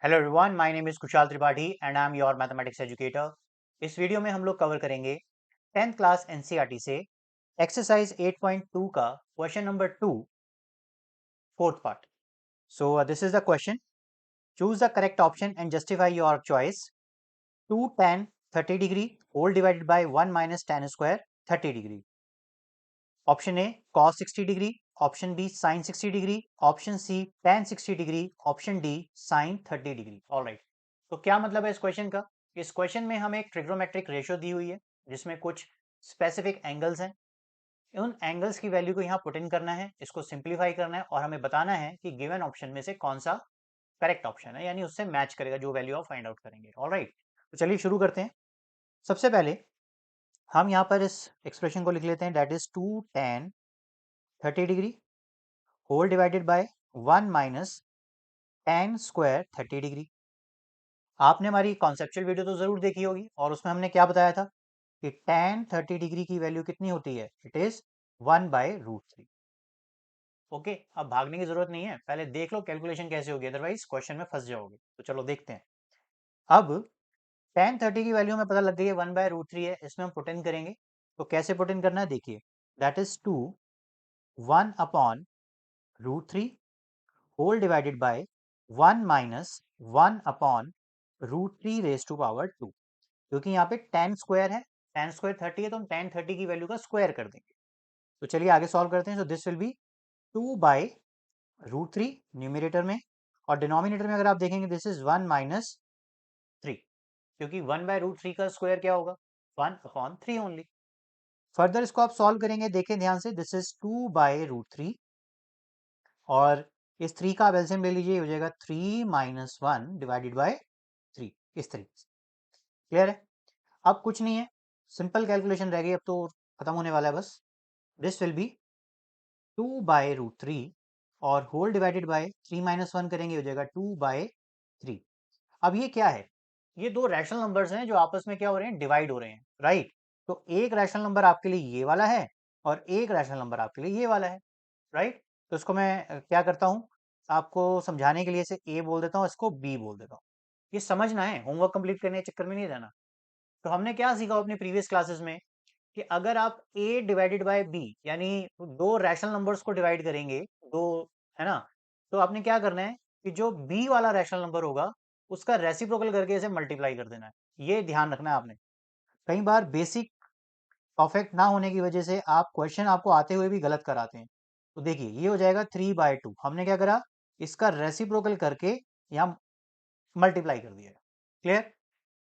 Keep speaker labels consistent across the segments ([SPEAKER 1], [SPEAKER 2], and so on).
[SPEAKER 1] Hello everyone, my name is Kushal Tripathi and I am your mathematics educator. इस video में हम लोग कवर करेंगे 10th क्लास एनसीईआरटी से एक्सरसाइज 8.2 का question number 2, fourth part. So this is the question. Choose the correct option and justify your choice. 2 tan 30 degree whole divided by 1 minus tan square 30 degree. Option A cos 60 degree, option B sin 60 degree, option C tan 60 degree, option D sin 30 degree. Alright, तो क्या मतलब है इस question का? इस question में हमें एक ट्रिग्नोमेट्रिक रेशियो दी हुई है जिसमें कुछ स्पेसिफिक एंगल्स हैं। उन एंगल्स की वैल्यू को यहाँ पुट इन करना है, इसको सिंप्लीफाई करना है और हमें बताना है कि गिवन ऑप्शन में से कौन सा करेक्ट ऑप्शन है, यानी उससे मैच करेगा जो वैल्यू आप फाइंड आउट करेंगे। ऑलराइट, तो चलिए शुरू करते हैं। सबसे पहले हम यहाँ पर इस एक्सप्रेशन को लिख लेते हैं, that is 2 tan 30 degree whole divided by 1 minus tan square 30 degree. आपने हमारी कॉन्सेप्चुअल वीडियो तो जरूर देखी होगी और उसमें हमने क्या बताया था कि tan 30 डिग्री की वैल्यू कितनी होती है, इट इज 1/√3। ओके, अब भागने की जरूरत नहीं है, पहले देख लो कैलकुलेशन कैसे होगी, अदरवाइज क्वेश्चन में फंस जाओगे। तो चलो देखते हैं। अब tan 30 की वैल्यू हमें पता लग गई है 1/√3 है, इसमें हम पुट इन करेंगे। तो कैसे पुट इन करना है देखिए, that is 2 1/√3 whole divided by 1 minus 1/√3 raise to power 2। क्योंकि यहाँ पे tan स्क्वायर है, tan स्क्वायर 30 है, तो हम tan 30 की वैल्यू का स्क्वायर कर देंगे। तो चलिए आगे सॉल्व करते हैं। So this will be 2/√3 numerator में, और डिनोमिनेटर में अगर आप देखेंगे दिस इज 1 माइनस 3, क्योंकि 1/√3 का स्क्वायर क्या होगा, 1/3 ओनली। फर्दर इसको आप सॉल्व करेंगे, देखें ध्यान से, दिस इज 2/√3 और इस 3 का आप एलसीएम ले लीजिए, हो जाएगा 3 माइनस 1 डिवाइडेड बाय 3, इस तरीके से। क्लियर है? अब कुछ नहीं है, सिंपल कैलकुलेशन रह गई, अब तो खत्म होने वाला है बस। दिस विल बी 2/√3 और होल डिवाइडेड बाय 3 माइनस 1 करेंगे, हो जाएगा 2/3। अब ये क्या है, ये दो रैशनल नंबर्स हैं जो आपस में क्या हो रहे हैं, डिवाइड हो रहे हैं, राइट। तो एक रैशनल नंबर आपके लिए ये वाला है और एक रैशनल नंबर आपके लिए ये वाला है, राइट। तो इसको मैं क्या करता हूँ, आपको समझाने के लिए इसे ए बोल देता हूँ, इसको बी बोल देता हूँ। ये समझना है, होमवर्क कंप्लीट करने के चक्कर में नहीं रहना। तो हमने क्या सीखा अपने प्रीवियस क्लासेस में कि अगर आप a डिवाइडेड बाय b, यानी दो रैशनल नंबर्स को डिवाइड करेंगे, दो, है ना, तो आपने क्या करना है कि जो b वाला रैशनल नंबर होगा उसका रेसिप्रोकल करके इसे मल्टीप्लाई कर देना है। ये ध्यान रखना है आपने। कई बार बेसिक परफेक्ट ना होने की वजह से आप क्वेश्चन आपको आते हुए भी गलत कराते हैं। तो देखिए ये हो जाएगा 3/2, हमने क्या करा, इसका रेसिप्रोकल करके यहाँ मल्टीप्लाई कर दिया। क्लियर?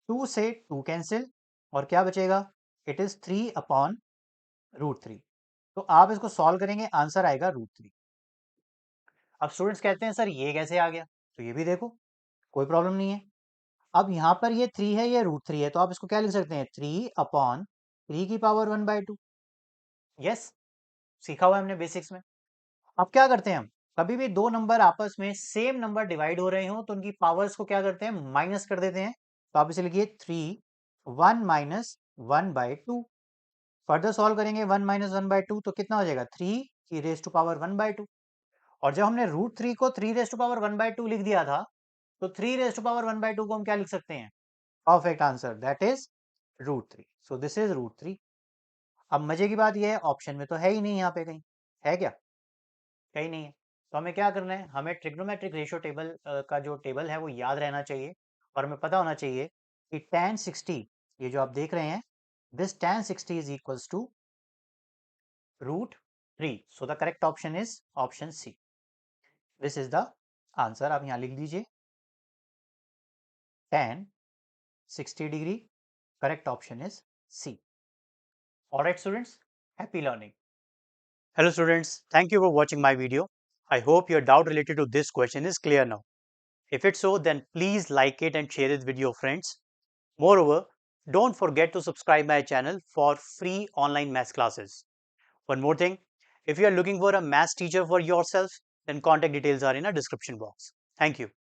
[SPEAKER 1] 2 से 2 कैंसिल और क्या बचेगा, इट इज 3/√3। तो आप इसको सॉल्व करेंगे, आंसर आएगा √3। अब स्टूडेंट्स कहते हैं सर ये कैसे आ गया, तो ये भी देखो, कोई प्रॉब्लम नहीं है। अब यहाँ पर ये 3 है, ये √3 है, तो आप इसको क्या लिख सकते हैं, 3/3 की पावर 1/2। यस, सीखा हुआ है हमने बेसिक्स में। अब क्या करते हैं हम, कभी भी दो नंबर आपस में सेम नंबर डिवाइड हो रहे हो तो उनकी पावर्स को क्या करते हैं, माइनस कर देते हैं। तो आप इसे लिखिए 1 माइनस 1/2। फर्दर सॉल्व करेंगे 1 माइनस 1/2 तो कितना हो जाएगा, 3 की रेज टू पावर 1/2। और जब हमने √3 को 3 रेज टू पावर 1/2 लिख दिया था, तो 3 रेज टू पावर 1/2 को हम क्या लिख सकते हैं, perfect answer, that is √3। So this is √3। अब मजे की बात यह है, ऑप्शन में तो है ही नहीं, यहाँ पे कहीं है क्या, कहीं नहीं है। तो हमें क्या करना है, हमें ट्रिग्नोमेट्रिक रेशियो टेबल का जो टेबल है वो याद रहना चाहिए, और हमें पता होना चाहिए कि tan 60, ये जो आप देख रहे हैं, this tan 60 is equals to √3। So the correct option is option C. This is the answer. आप यहां लिख दीजिए tan 60 degree, correct option is C. Alright students, happy learning. Hello students, thank you for watching my video. I hope your doubt related to this question is clear now. If it's so, then please like it and share it with your friends. Moreover, don't forget to subscribe my channel for free online maths classes. One more thing, if you are looking for a maths teacher for yourself, then contact details are in a description box. Thank you.